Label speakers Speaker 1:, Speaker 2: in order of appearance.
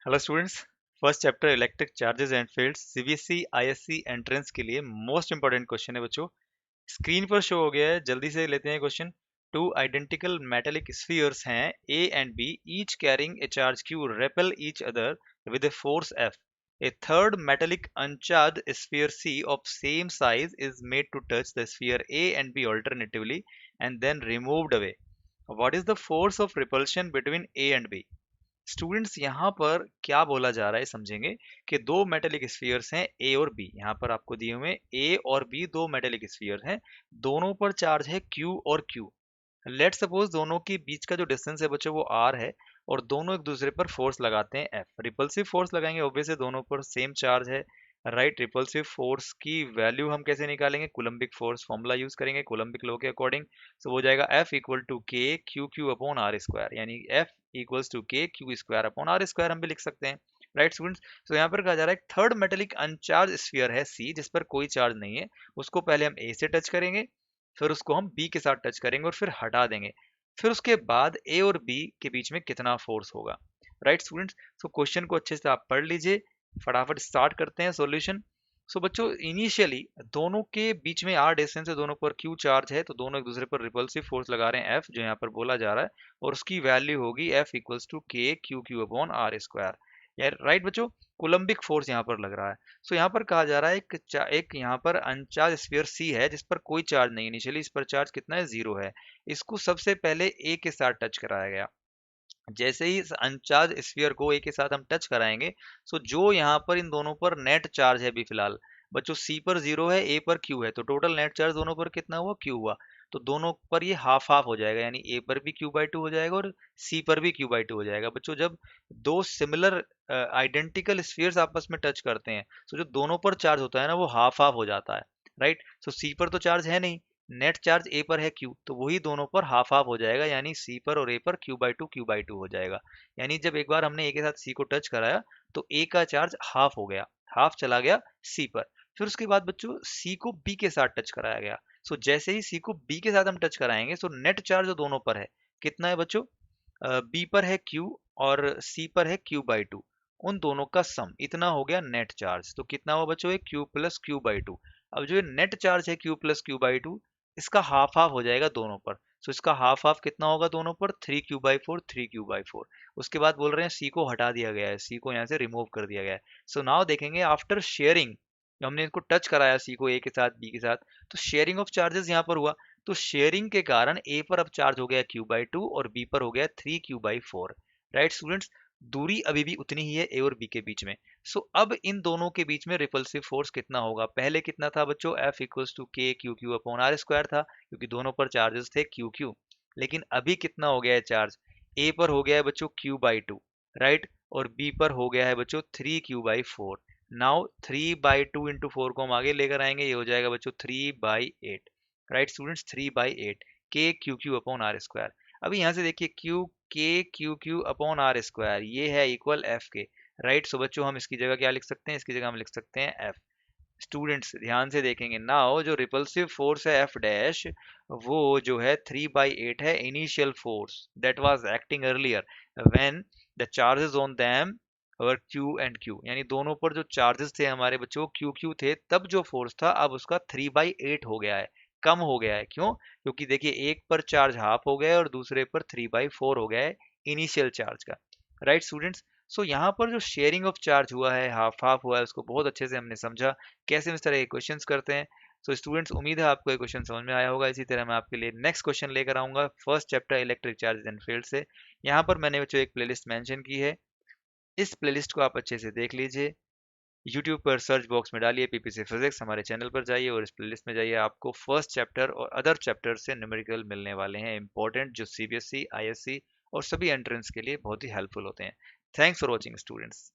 Speaker 1: Hello students. First chapter electric charges and fields CBSE ISC entrance के लिए most important question है बच्चों। Screen पर शो हो गया है, जल्दी से लेते हैं question. Two identical metallic spheres हैं A and B, each carrying a charge Q repel each other with a force F. A third metallic uncharged sphere C of same size is made to touch the sphere A and B alternatively and then removed away. What is the force of repulsion between A and B? Students यहाँ पर क्या बोला जा रहा है समझेंगे कि दो मेटेलिक स्फीयर्स हैं ए और बी। यहाँ पर आपको दिए हुए ए और बी दो मेटेलिक स्फीयर हैं, दोनों पर चार्ज है क्यू और क्यू। लेट सपोज दोनों के बीच का जो डिस्टेंस है बच्चों वो आर है और दोनों एक दूसरे पर फोर्स लगाते हैं एफ। रिपल्सिव फोर्स लगाएंगे, ऑब्वियसली दोनों पर सेम चार्ज है। राइट, रिपल्सिव फोर्स की वैल्यू हम कैसे निकालेंगे? कूलम्बिक फोर्स फॉर्मूला यूज करेंगे कूलम्बिक लॉ के अकॉर्डिंग। सो हो जाएगा F equal to k Q Q upon are square, यानी F equals to k q square upon are square हम भी लिख सकते हैं। राइट स्टूडेंट्स, तो यहाँ पर कहा जा रहा है थर्ड मेटेलिक अनचार्ज स्फीयर है सी जिस पर कोई चार्ज नहीं है, उसको पहले हम ए से टच करेंगे, फिर उसको हम बी के साथ टच करेंगे और फिर हटा देंगे। फिर उसके बाद ए और बी के बीच में कितना फोर्स होगा? राइट स्टूडेंट्स, सो क्वेश्चन को अच्छे से आप पढ़ लीजिए, फटाफट स्टार्ट करते हैं सॉल्यूशन। सो बच्चों, इनिशियली दोनों के बीच में आर डिस्टेंस है, दोनों पर क्यू चार्ज है, तो दोनों एक दूसरे पर रिपल्सिव फोर्स लगा रहे हैं एफ, जो यहाँ पर बोला जा रहा है, और उसकी वैल्यू होगी F equals to k Q Q upon are square. यार राइट बच्चों, कोलम्बिक फोर्स यहाँ पर लग रहा है। सो यहाँ पर कहा जा रहा है एक यहाँ पर अनचार्ज स्फीयर सी है जिस पर कोई चार्ज नहीं, इनिशियली इस पर चार्ज कितना है? जीरो है। इसको सबसे पहले ए के साथ टच कराया गया। जैसे ही इस अनचार्ज स्फीयर को ए के साथ हम टच कराएंगे, सो जो यहाँ पर इन दोनों पर नेट चार्ज है अभी फिलहाल बच्चों, सी पर जीरो है, ए पर क्यू है, तो टोटल नेट चार्ज दोनों पर कितना हुआ? क्यू हुआ। तो दोनों पर ये हाफ हाफ हो जाएगा, यानी ए पर भी क्यू बाई टू हो जाएगा और सी पर भी क्यू बाई टू हो जाएगा। बच्चों, जब दो सिमिलर आइडेंटिकल स्फीयर्स आपस में टच करते हैं, तो जो दोनों पर चार्ज होता है ना, वो हाफ हाफ हो जाता है। राइट, सो सी पर तो चार्ज है नहीं, नेट चार्ज ए पर है क्यू, तो वही दोनों पर हाफ हाफ हो जाएगा, यानी सी पर और ए पर क्यू बाई टू हो जाएगा। यानी जब एक बार हमने ए के साथ सी को टच कराया तो ए का चार्ज हाफ हो गया, हाफ चला गया सी पर। फिर उसके बाद बच्चों सी को बी के साथ टच कराया गया। सो जैसे ही सी को बी के साथ हम टच कराएंगे, सो नेट चार्ज जो दोनों पर है कितना है बच्चों? बी पर है क्यू और सी पर है क्यू बाई टू, उन दोनों का सम इतना हो गया नेट चार्ज। तो कितना हुआ बच्चों? ये Q plus Q by to. अब जो ये नेट चार्ज है Q plus Q by to, इसका हाफ हाफ हो जाएगा दोनों पर। सो इसका हाफ हाफ कितना होगा दोनों पर? Three Q by four, three Q by four. उसके बाद बोल रहे हैं सी को हटा दिया गया है, सी को यहाँ से रिमूव कर दिया गया है। सो नाउ देखेंगे आफ्टर शेयरिंग, हमने इसको टच कराया सी को ए के साथ बी के साथ, तो शेयरिंग ऑफ चार्जेस यहाँ पर हुआ। तो शेयरिंग के कारण ए पर अब चार्ज हो गया क्यू बाई टू और बी पर हो गया three Q by four. Right students, दूरी अभी भी उतनी ही है ए और बी के बीच में। सो अब इन दोनों के बीच में रिपल्सिव फोर्स कितना होगा? पहले कितना था बच्चों? F equals to k Q Q upon are square था, क्योंकि दोनों पर चार्जेस थे क्यू क्यू। लेकिन अभी कितना हो गया है चार्ज? ए पर हो गया है बच्चों क्यू बाई टू, राइट, और बी पर हो गया है बच्चों three Q by four. Now three by two into four को हम आगे लेकर आएंगे, ये हो जाएगा बच्चों three by eight. Right students, three by eight के Q Q upon are square. अभी यहाँ से देखिए क्यू के Q Q upon are square ये है इक्वल एफ के। राइट, सो बच्चों हम इसकी जगह क्या लिख सकते हैं? इसकी जगह हम लिख सकते हैं एफ। स्टूडेंट्स ध्यान से देखेंगे, नाउ जो रिपल्सिव फोर्स है एफ डैश, वो जो है थ्री बाई एट है initial force that was acting earlier when the charges on them और क्यू एंड क्यू, यानी दोनों पर जो चार्जेस थे हमारे बच्चों क्यू क्यू थे, तब जो फोर्स था अब उसका थ्री बाई एट हो गया है, कम हो गया है। क्यों? क्योंकि देखिए एक पर चार्ज हाफ हो गया है और दूसरे पर थ्री बाई फोर हो गया है इनिशियल चार्ज का। राइट स्टूडेंट्स, सो यहाँ पर जो शेयरिंग ऑफ चार्ज हुआ है, हाफ हाफ हुआ है, उसको बहुत अच्छे से हमने समझा कैसे हम इस तरह के क्वेश्चंस करते हैं। सो स्टूडेंट्स, उम्मीद है आपको ये क्वेश्चन समझ में आया होगा। इसी तरह मैं आपके लिए नेक्स्ट क्वेश्चन लेकर आऊंगा first chapter electric charges and field से। यहाँ पर मैंने बच्चों एक प्लेलिस्ट मेंशन की है, इस प्लेलिस्ट को आप अच्छे से देख लीजिए। यूट्यूब पर सर्च बॉक्स में डालिए पीपीसी फिजिक्स, हमारे चैनल पर जाइए और इस प्लेलिस्ट में जाइए, आपको फर्स्ट चैप्टर और अदर चैप्टर से न्यूमेरिकल मिलने वाले हैं इंपॉर्टेंट, जो सीबीएसई आईएससी और सभी एंट्रेंस के लिए बहुत ही हेल्पफुल होते हैं। Thanks for watching students.